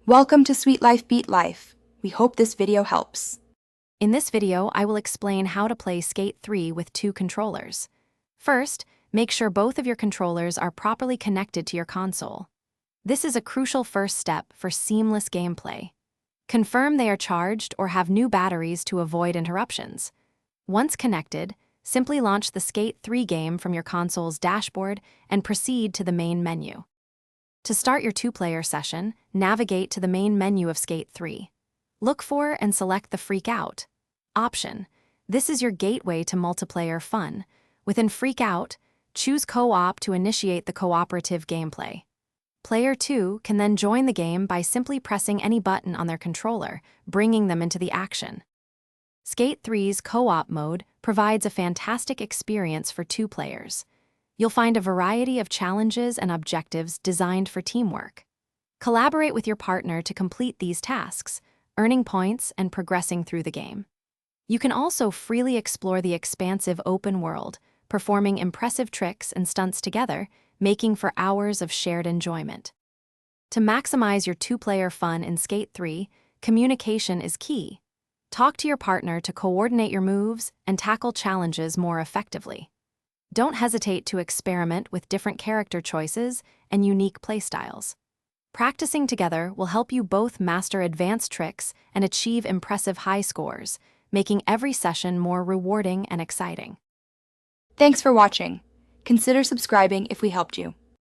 Welcome to Sweet Life Beat Life. We hope this video helps. In this video, I will explain how to play Skate 3 with two controllers. First, make sure both of your controllers are properly connected to your console. This is a crucial first step for seamless gameplay. Confirm they are charged or have new batteries to avoid interruptions. Once connected, simply launch the Skate 3 game from your console's dashboard and proceed to the main menu. To start your two-player session, navigate to the main menu of Skate 3. Look for and select the Freak Out option. This is your gateway to multiplayer fun. Within Freak Out, choose Co-op to initiate the cooperative gameplay. Player 2 can then join the game by simply pressing any button on their controller, bringing them into the action. Skate 3's Co-op mode provides a fantastic experience for two players. You'll find a variety of challenges and objectives designed for teamwork. Collaborate with your partner to complete these tasks, earning points and progressing through the game. You can also freely explore the expansive open world, performing impressive tricks and stunts together, making for hours of shared enjoyment. To maximize your two-player fun in Skate 3, communication is key. Talk to your partner to coordinate your moves and tackle challenges more effectively. Don't hesitate to experiment with different character choices and unique playstyles. Practicing together will help you both master advanced tricks and achieve impressive high scores, making every session more rewarding and exciting. Thanks for watching. Consider subscribing if we helped you.